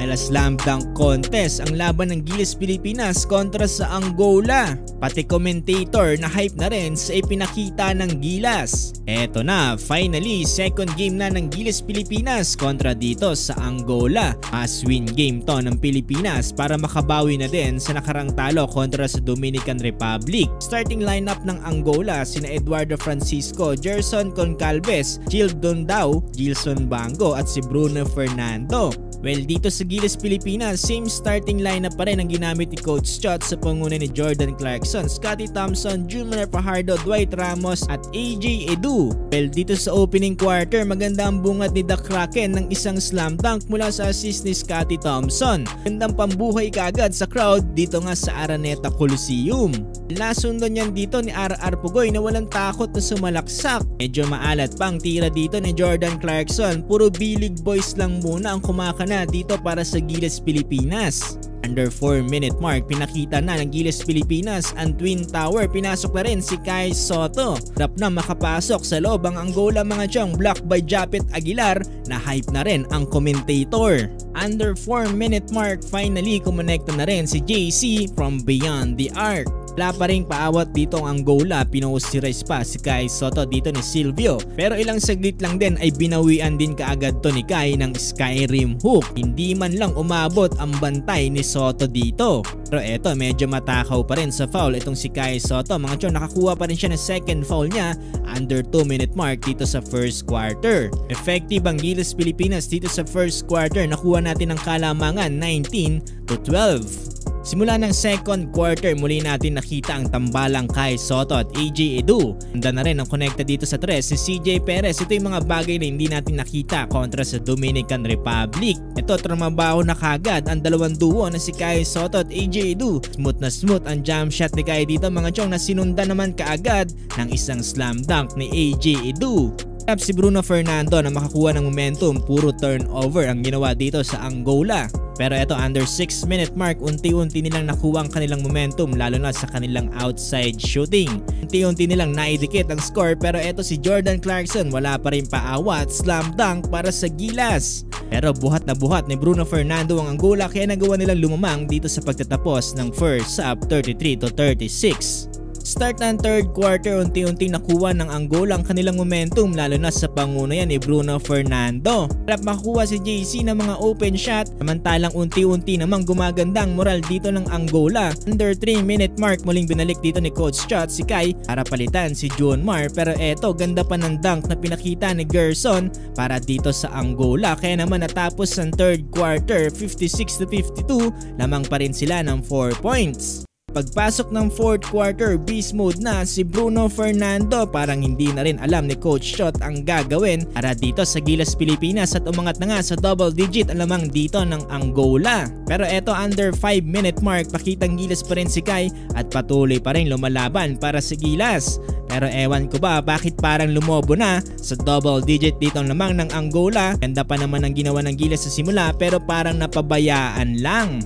dahil slam dunk contest ang laban ng Gilas Pilipinas kontra sa Angola. Pati commentator na hype na rin sa ipinakita ng Gilas. Eto na, finally second game na ng Gilas Pilipinas kontra dito sa Angola. Must win game to ng Pilipinas para makabawi na din sa nakarang talo kontra sa Dominican Republic. Starting lineup ng Angola sina Eduardo Francisco, Gerson Concalves, Gil Dondao, Gilson Bango at si Bruno Fernando. Well, dito sa Gilas Pilipinas, same starting lineup pa rin ang ginamit ni Coach Chot sa panguna ni Jordan Clarkson, Scotty Thompson, Junior Fajardo, Dwight Ramos at AJ Edu. Well, dito sa opening quarter, maganda ang bungad ni The Kraken ng isang slam dunk mula sa assist ni Scotty Thompson. Gandang pambuhay kaagad sa crowd dito nga sa Araneta Coliseum. Nasundan niyan dito ni RR Pugoy na walang takot na sumalaksak. Medyo maalat pang tira dito ni Jordan Clarkson. Puro bilig boys lang muna ang kumakana dito para sa Gilas Pilipinas. Under 4-minute mark, pinakita na ng Gilas Pilipinas ang Twin Tower. Pinasok na rin si Kai Soto. Harap na makapasok sa loob ang Angola mga tiyang, block by Japet Aguilar na hype na rin ang commentator. Under 4-minute mark, finally kumonekta na rin si JC from beyond the arc. Wala pa rin paawat dito ang Angola, pinost-rise pa si Kai Soto dito ni Silvio. Pero ilang saglit lang din ay binawian din kaagad to ni Kai ng Skyrim hook. Hindi man lang umabot ang bantay ni Soto dito. Pero eto, medyo matakaw pa rin sa foul itong si Kai Soto. Mga tiyon, nakakuha pa rin siya ng second foul niya under 2-minute mark dito sa first quarter. Effective ang Gilas Pilipinas dito sa first quarter. Nakuha natin ang kalamangan 19-12. Simula ng second quarter, muli natin nakita ang tambalang Kai Soto at AJ Edu. Handa na rin ang connecta dito sa tres si CJ Perez. Ito yung mga bagay na hindi natin nakita kontra sa Dominican Republic. Ito, trumabaho na kagad ang dalawang duo na si Kai Soto at AJ Edu. Smooth na smooth ang jump shot ni Kai dito mga chong, na sinundan naman kaagad ng isang slam dunk ni AJ Edu. Si Bruno Fernando na makakuha ng momentum, puro turnover ang ginawa dito sa Angola. Pero eto, under 6-minute mark, unti-unti nilang nakuha ang kanilang momentum, lalo na sa kanilang outside shooting. Unti-unti nilang naidikit ang score, pero eto si Jordan Clarkson wala pa rin paawa at slam dunk para sa Gilas. Pero buhat na buhat ni Bruno Fernando ang Angola, kaya nagawa nilang lumamang dito sa pagtatapos ng first half 33-36. Start ng third quarter, unti-unti nakuha ng Angola ang kanilang momentum, lalo na sa panguna yan ni Bruno Fernando. Harap makuha si JC ng mga open shot, samantalang unti-unti namang gumaganda ang moral dito ng Angola. Under 3-minute mark, muling binalik dito ni Coach Chot si Kai para palitan si John Mar. Pero eto, ganda pa ng dunk na pinakita ni Gerson para dito sa Angola. Kaya naman natapos ang third quarter 56-52, lamang pa rin sila ng 4 points. Pagpasok ng fourth quarter, beast mode na si Bruno Fernando. Parang hindi na rin alam ni Coach Chot ang gagawin para dito sa Gilas Pilipinas at umangat na nga sa double digit ang lamang dito ng Angola. Pero eto, under 5-minute mark, pakitang Gilas pa rin si Kai at patuloy pa rin lumalaban para sa Gilas. Pero ewan ko ba bakit parang lumobo na sa double digit dito ang lamang ng Angola. Ganda pa naman ang ginawa ng Gilas sa simula pero parang napabayaan lang.